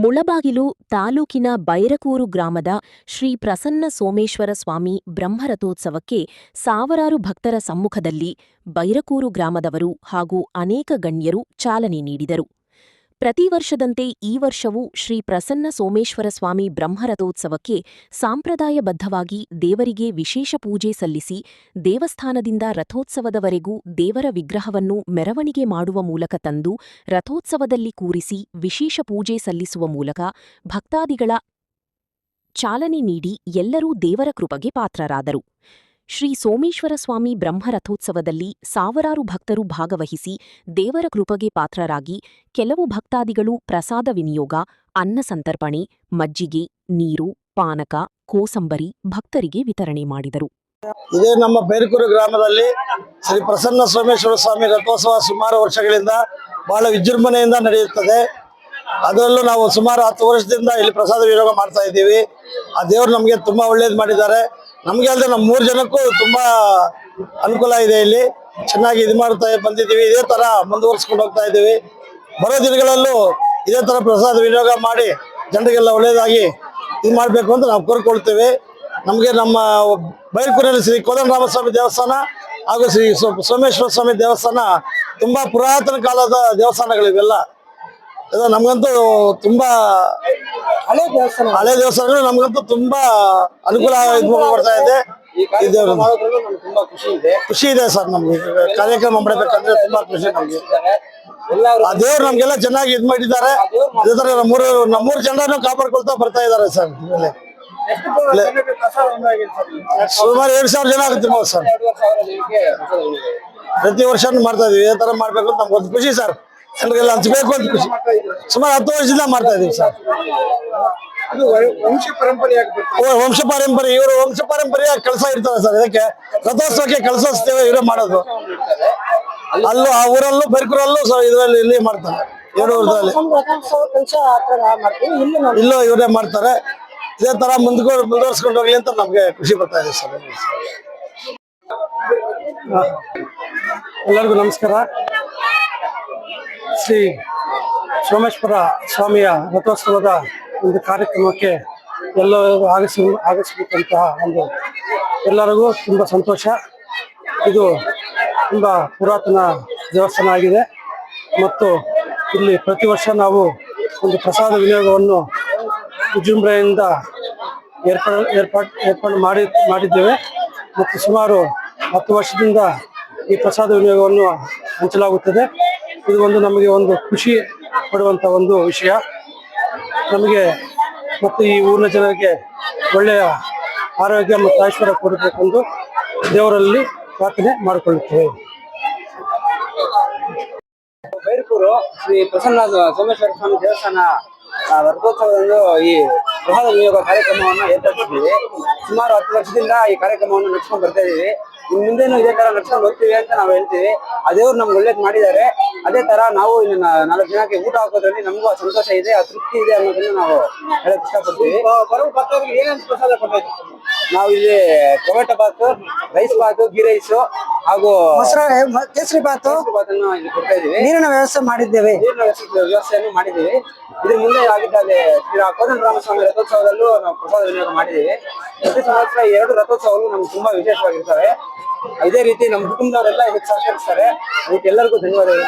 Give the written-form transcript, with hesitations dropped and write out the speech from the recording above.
ಮುಳಬಾಗಿಲು ತಾಲೂಕಿನ ಬೈರಕೂರು ಗ್ರಾಮದ ಶ್ರೀ ಪ್ರಸನ್ನ ಸೋಮೇಶ್ವರ ಸ್ವಾಮಿ ಬ್ರಹ್ಮರಥೋತ್ಸವಕ್ಕೆ ಸಾವಿರಾರು ಭಕ್ತರ ಸಮ್ಮುಖದಲ್ಲಿ ಬೈರಕೂರು ಗ್ರಾಮದವರು ಹಾಗೂ ಅನೇಕ ಗಣ್ಯರು ಚಾಲನೆ ನೀಡಿದರು. ಪ್ರತಿ ವರ್ಷದಂತೆ ಈ ವರ್ಷವೂ ಶ್ರೀ ಪ್ರಸನ್ನ ಸೋಮೇಶ್ವರ ಸ್ವಾಮಿ ಬ್ರಹ್ಮರಥೋತ್ಸವಕ್ಕೆ ಸಾಂಪ್ರದಾಯಬದ್ಧವಾಗಿ ದೇವರಿಗೆ ವಿಶೇಷ ಪೂಜೆ ಸಲ್ಲಿಸಿ ದೇವಸ್ಥಾನದಿಂದ ರಥೋತ್ಸವದವರೆಗೂ ದೇವರ ವಿಗ್ರಹವನ್ನು ಮೆರವಣಿಗೆ ಮಾಡುವ ಮೂಲಕ ತಂದು ರಥೋತ್ಸವದಲ್ಲಿ ಕೂರಿಸಿ ವಿಶೇಷ ಪೂಜೆ ಸಲ್ಲಿಸುವ ಮೂಲಕ ಭಕ್ತಾದಿಗಳ ಚಾಲನೆ ನೀಡಿ ಎಲ್ಲರೂ ದೇವರ ಕೃಪೆಗೆ ಪಾತ್ರರಾದರು. ಶ್ರೀ ಸೋಮೇಶ್ವರ ಸ್ವಾಮಿ ಬ್ರಹ್ಮರಥೋತ್ಸವದಲ್ಲಿ ಸಾವಿರಾರು ಭಕ್ತರು ಭಾಗವಹಿಸಿ ದೇವರ ಕೃಪೆಗೆ ಪಾತ್ರರಾಗಿ ಕೆಲವು ಭಕ್ತಾದಿಗಳು ಪ್ರಸಾದ ವಿನಿಯೋಗ, ಅನ್ನ ಸಂತರ್ಪಣೆ, ಮಜ್ಜಿಗೆ, ನೀರು, ಪಾನಕ, ಕೋಸಂಬರಿ ಭಕ್ತರಿಗೆ ವಿತರಣೆ ಮಾಡಿದರು. ಇದೇ ನಮ್ಮ ಬೈರಕೂರು ಗ್ರಾಮದಲ್ಲಿ ಶ್ರೀ ಪ್ರಸನ್ನ ಸೋಮೇಶ್ವರ ಸ್ವಾಮಿ ರಥೋತ್ಸವ ಸುಮಾರು ವರ್ಷಗಳಿಂದ ಬಹಳ ವಿಜೃಂಭಣೆಯಿಂದ ನಡೆಯುತ್ತದೆ. ಅದರಲ್ಲೂ ನಾವು ಸುಮಾರು 10 ವರ್ಷದಿಂದ ಇಲ್ಲಿ ಪ್ರಸಾದ ವಿನಿಯೋಗ ಮಾಡ್ತಾ ಇದ್ದೀವಿ. ಆ ದೇವರು ನಮಗೆ ತುಂಬಾ ಒಳ್ಳೇದು ಮಾಡಿದ್ದಾರೆ. ನಮ್ಗೆ ಅಲ್ಲದೆ ನಮ್ಮ 3 ಜನಕ್ಕೂ ತುಂಬಾ ಅನುಕೂಲ ಇದೆ. ಇಲ್ಲಿ ಚೆನ್ನಾಗಿ ಇದು ಮಾಡ್ತಾ ಬಂದಿದ್ದೀವಿ. ಇದೇ ತರ ಮುಂದುವರ್ಸ್ಕೊಂಡು ಹೋಗ್ತಾ ಇದ್ದೀವಿ. ಬರೋ ದಿನಗಳಲ್ಲೂ ಇದೇ ತರ ಪ್ರಸಾದ ವಿನಿಯೋಗ ಮಾಡಿ ಜನರಿಗೆಲ್ಲ ಒಳ್ಳೇದಾಗಿ ಇದು ಮಾಡಬೇಕು ಅಂತ ನಾವು ಕೋರ್ಕೊಳ್ತೇವೆ. ನಮಗೆ ನಮ್ಮ ಬೈರಕೂರಿನಲ್ಲಿ ಶ್ರೀ ಕೋದಂಡರಾಮಸ್ವಾಮಿ ದೇವಸ್ಥಾನ ಹಾಗೂ ಶ್ರೀ ಸೋಮೇಶ್ವರ ಸ್ವಾಮಿ ದೇವಸ್ಥಾನ ತುಂಬಾ ಪುರಾತನ ಕಾಲದ ದೇವಸ್ಥಾನಗಳಿವೆಲ್ಲ. ನಮ್ಗಂತೂ ತುಂಬಾ ಹಳೆ ದೇವಸ್ಥಾನಗಳು ನಮ್ಗಂತೂ ತುಂಬಾ ಅನುಕೂಲ ಬರ್ತಾ ಇದೆ. ಖುಷಿ ಇದೆ ಸರ್. ನಮ್ಗೆ ಕಾರ್ಯಕ್ರಮ ಮಾಡಬೇಕಂದ್ರೆ ತುಂಬಾ ಖುಷಿ ನಮ್ಗೆ. ಆ ದೇವ್ರು ನಮ್ಗೆಲ್ಲ ಚೆನ್ನಾಗಿ ಇದ್ ಮಾಡಿದ್ದಾರೆ. ಇದೇ ತರ ನಮ್ಮೂರು ಜನರನ್ನು ಕಾಪಾಡ್ಕೊಳ್ತಾ ಬರ್ತಾ ಇದ್ದಾರೆ ಸರ್. ಸುಮಾರು 2,000 ಜನ ಆಗುತ್ತೆ ಸರ್. ಪ್ರತಿ ವರ್ಷ ಮಾಡ್ತಾ ಇದೀವಿ. ಇದೇ ತರ ಮಾಡ್ಬೇಕು ಅಂತ ನಮ್ಗೊಂದು ಖುಷಿ ಸರ್. ಜನರಿಗೆಲ್ಲ ಹಂಚ್ಬೇಕು ಅಂತ ಖುಷಿ. ಸುಮಾರು 10 ವರ್ಷದಿಂದ ಮಾಡ್ತಾ ಇದೀವಿ ಸರ್. ವಂಶ ಪಾರಂಪರೆ ಇವರು ವಂಶ ಪಾರಂಪರ್ಯ ಕೆಲಸ ಇರ್ತಾರೆ ಸರ್. ಇದಕ್ಕೆ ರಥೋತ್ಸವಕ್ಕೆ ಕೆಲಸೋತ್ಸವ ಇವರೇ ಮಾಡೋದು. ಅಲ್ಲೂ ಆ ಊರಲ್ಲೂ ಬೈರಕೂರಲ್ಲೂ ಇದರಲ್ಲಿ ಇಲ್ಲಿ ಮಾಡ್ತಾರೆ. ಇಲ್ಲೂ ಇವರೇ ಮಾಡ್ತಾರೆ. ಇದೇ ತರ ಮುಂದುವರ್ಸ್ಕೊಂಡು ಹೋಗ್ಲಿ ಅಂತ ನಮ್ಗೆ ಖುಷಿ ಬರ್ತಾ ಇದೆ ಸರ್. ಎಲ್ಲರಿಗೂ ನಮಸ್ಕಾರ. ಶ್ರೀ ಸೋಮೇಶ್ವರ ಸ್ವಾಮಿಯ ರಥೋತ್ಸವದ ಒಂದು ಕಾರ್ಯಕ್ರಮಕ್ಕೆ ಎಲ್ಲರೂ ಆಗಮಿಸಬೇಕಂತಹ ಒಂದು ಎಲ್ಲರಿಗೂ ತುಂಬ ಸಂತೋಷ. ಇದು ತುಂಬ ಪುರಾತನ ದೇವಸ್ಥಾನ ಆಗಿದೆ ಮತ್ತು ಇಲ್ಲಿ ಪ್ರತಿ ವರ್ಷ ನಾವು ಒಂದು ಪ್ರಸಾದ ವಿನಿಯೋಗವನ್ನು ವಿಜೃಂಭಣೆಯಿಂದ ಏರ್ಪಾಡು ಮಾಡಿದ್ದೇವೆ ಮತ್ತು ಸುಮಾರು 10 ವರ್ಷದಿಂದ ಈ ಪ್ರಸಾದ ವಿನಿಯೋಗವನ್ನು ಹಂಚಲಾಗುತ್ತದೆ. ಇದು ಒಂದು ನಮಗೆ ಒಂದು ಖುಷಿ ಪಡುವಂಥ ಒಂದು ವಿಷಯ. ನಮಗೆ ಮತ್ತು ಈ ಊರಿನ ಜನರಿಗೆ ಒಳ್ಳೆಯ ಆರೋಗ್ಯ ಮತ್ತು ಐಶ್ವರ್ಯ ಕೊಡಬೇಕೆಂದು ದೇವರಲ್ಲಿ ಪ್ರಾರ್ಥನೆ ಮಾಡಿಕೊಳ್ಳುತ್ತೇವೆ. ಬೈರಕೂರು ಶ್ರೀ ಪ್ರಸನ್ನ ಸೋಮೇಶ್ವರ ಸ್ವಾಮಿ ದೇವಸ್ಥಾನ ರಥೋತ್ಸವದಂದು ಈ ಪ್ರಸಾದ ವಿನಿಯೋಗ ಕಾರ್ಯಕ್ರಮವನ್ನು ಏರ್ಪಡಿಸಿದ್ದೀವಿ. ಸುಮಾರು 10 ವರ್ಷದಿಂದ ಈ ಕಾರ್ಯಕ್ರಮವನ್ನು ನಡೆಸ್ಕೊಂಡು ಬರ್ತಾ ಇದೀವಿ. ಇನ್ನು ಮುಂದೇನು ಇದೇ ತರ ನಡ್ಸ್ಕೊಂಡು ಹೋಗ್ತೀವಿ ಅಂತ ನಾವು ಹೇಳ್ತೀವಿ. ಆ ದೇವ್ರು ನಮ್ಗೆ ಒಳ್ಳೇದು ಮಾಡಿದ್ದಾರೆ. ಅದೇ ತರ ನಾವು ಇನ್ನು 4 ಜನಕ್ಕೆ ಊಟ ಹಾಕೋದ್ರಲ್ಲಿ ನಮಗೂ ಸಂತೋಷ ಇದೆ, ಆ ತೃಪ್ತಿ ಇದೆ ಅನ್ನೋದನ್ನ ನಾವು ಹೇಳಕ್ ಇಷ್ಟಪಡ್ತೀವಿ. ಏನೇನು ಪ್ರಸಾದ ಕೊಡ್ಬೇಕು? ನಾವು ಇಲ್ಲಿ ಟೊಮೆಟೊ ಬಾತು, ರೈಸ್ ಬಾತು, ಗೀ ರೈಸು ಹಾಗೂ ಕೇಸರಿ ಬಾತನ್ನು ಇಲ್ಲಿ ಕೊಡ್ತಾ ಇದೀವಿ. ನೀರಿನ ವ್ಯವಸ್ಥೆ ಮಾಡಿದ್ದೇವೆ. ವ್ಯವಸ್ಥೆಯನ್ನು ಮಾಡಿದ್ದೀವಿ. ಇದ್ರ ಮುಂದೆ ಆಗಿದ್ದಲ್ಲಿ ಶ್ರೀ ಕೋದಂಡರಾಮಸ್ವಾಮಿ ರಥೋತ್ಸವದಲ್ಲೂ ನಾವು ಪ್ರಸಾದ ವಿನಿಯೋಗ ಮಾಡಿದ್ದೀವಿ. ಪ್ರತಿ ಸಂವತ್ಸರ 2 ರಥೋತ್ಸವಗಳು ನಮ್ಗೆ ತುಂಬಾ ವಿಶೇಷವಾಗಿರ್ತವೆ. ಇದೇ ರೀತಿ ನಮ್ಮ ಕುಟುಂಬದವರೆಲ್ಲ ಇದಕ್ಕೆ ಸಹಕರಿಸ್ತಾರೆ. ಅದಕ್ಕೆ ಎಲ್ಲರಿಗೂ ಧನ್ಯವಾದಗಳು.